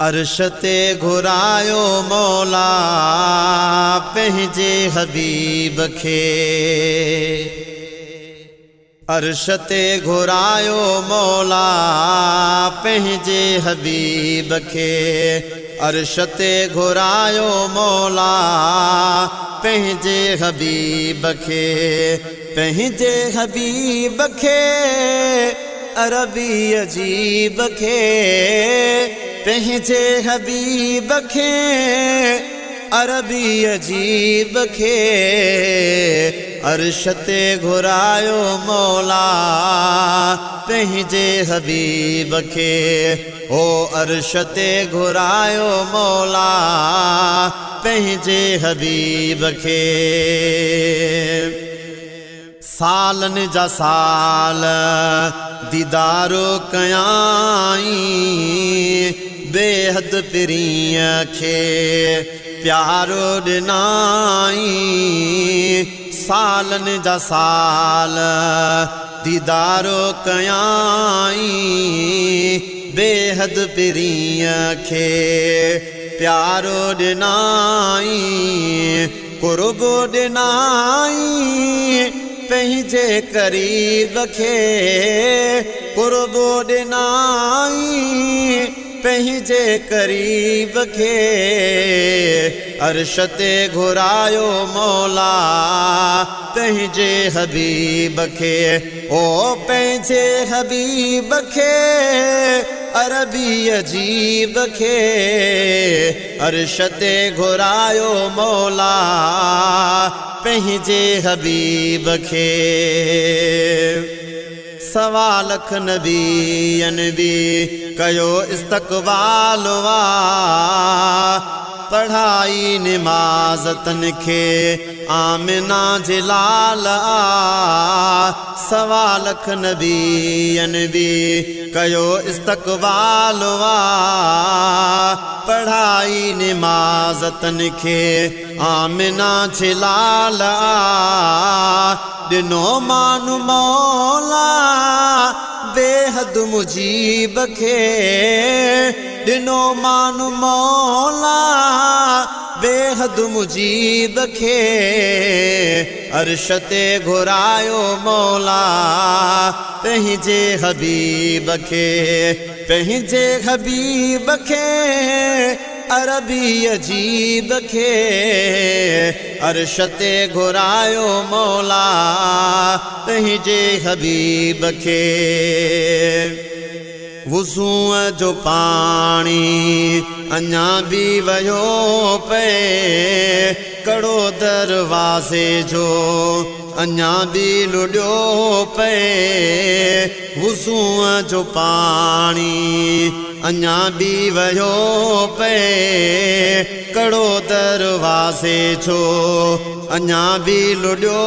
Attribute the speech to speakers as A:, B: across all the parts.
A: अर्श ते घुरायो मौला पंहिंजे हबीब खे। अर्श ते घुरायो मौला पंहिंजे हबीब खे। अर्श ते घुरायो मौला पंहिंजे हबीब खे। पंहिंजे हबीब खे अरबी अजीब खे। पंहिंजे हबीब खे अरबी अजीब खे। अर्श ते घुरायो मौला पंहिंजे हबीब खे। ओ अर्श ते घुरायो मौला पंहिंजे हबीब खे। सालन जा साल दीदारो कयाई बेहद पिरीय खे प्यारो ॾिनाई। सालन जा साल दीदारो कयाई बेहद पिरीय खे प्यारो ॾिनाई। कुर्बो ॾिनाई पंहिंजे करीब खे। कुर्बो ॾिनाई पंहिंजे करीब खे। अर्श ते घुरायो मौला पंहिंजे हबीब खे। ओ पंहिंजे हबीब खे अरबी अजीब खे। अर्श ते घुरायो मौला पंहिंजे हबीब खे। सवा लख नबीयन बि कयो इस्तक़बाल वा। पढ़ाई निमाज़ तन खे आमिना जे लाल आ। सवा लख नबीयन बि कयो इस्तक़बाल वा। पढ़ाई निमाज़ तन खे आमिना जे लाल आ। ॾिनो मानु मौला बेहद मुजीब खे। ॾिनो मानु मौला बेहद मुजीब खे। अर्श ते घुरायो मौला पंहिंजे हबीब खे। पंहिंजे हबीब खे अरबी अजीब खे। अर्श ते घुरायो मौला पंहिंजे हबीब खे। वुज़ूअ जो पाणी अञा बि वयो पए। कड़ो दरवाज़े जो अञा बि लुॾियो पए। वुज़ूअ जो पाणी अञा बि वयो पए। कड़ो दरवाज़े जो अञा बि लुॾियो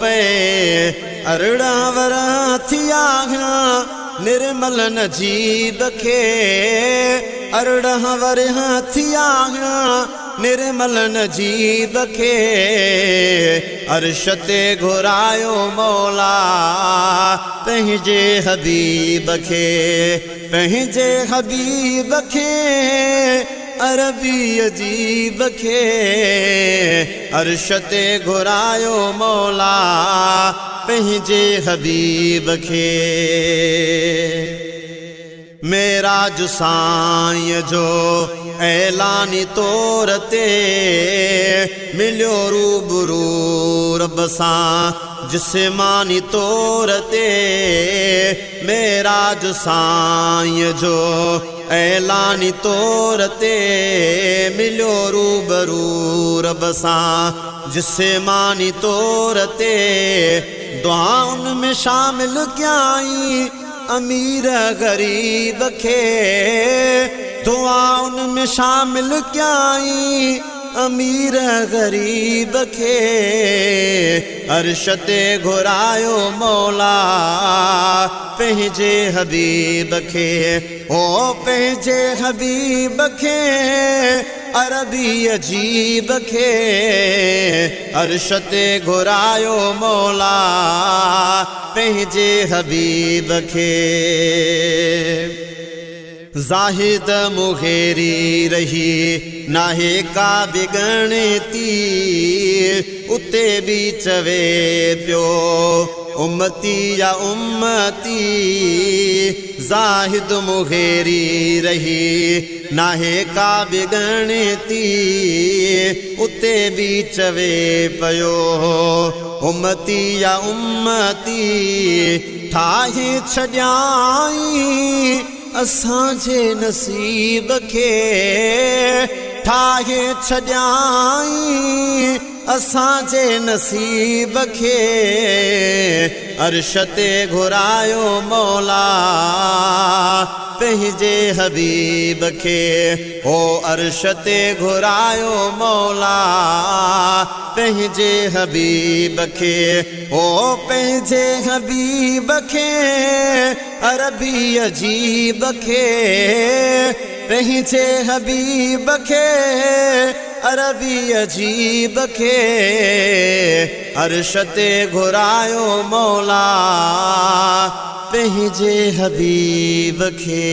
A: पए। अरिड़हं वर थिया निर्मल नजीब खे। अरिड़हं वर थिया निर्मल नजीब खे। अर्श ते घुरायो मौला पंहिंजे हबीब खे। पंहिंजे हबीब खे अरबी अजीब खे। अर्श ते घुरायो मौला पंहिंजे हबीब खे। मेराज साईं जो ऐलानी तौर ते मिलियो रूबरू रब सां जिस्मानी तौर ते। मेराज साईं जो ऐलानी तौर ते मिलियो रूबरू रब सां जिस्मानी तौर ते। दुआउनि में शामिल कयाई अमीर गरीब खे। दुआउनि में शामिल कयाई अमीर गरीब खे। अर्श ते घुरायो मौला पंहिंजे हबीब खे। ओ पंहिंजे हबीब खे अरबी अजीब खे। अर्श ते घुरायो मौला पंहिंजे हबीब खे। ज़ाहिद मुग़ेरी रही नाहे का बिगणती उते भी चवे पियो उम्मती या उम्मती। ज़ाहिद मुग़ेरी रही नाहे का बिगणती उते भी चवे पियो उम्मती या उम्मती। ठाहे छॾियाई असांजे नसीब खे ठाहे छॾियाई असांजे नसीब खे अर्श ते घुरायो मौला पंहिंजे हबीब खे ओ अर्श ते घुरायो मौला पंहिंजे हबीब खे ओ पंहिंजे हबीब खे अरबी अजीब खे पंहिंजे हबीब खे अरबी अजीब खे अर्श ते घुरायो मौला पंहिंजे हबीब खे।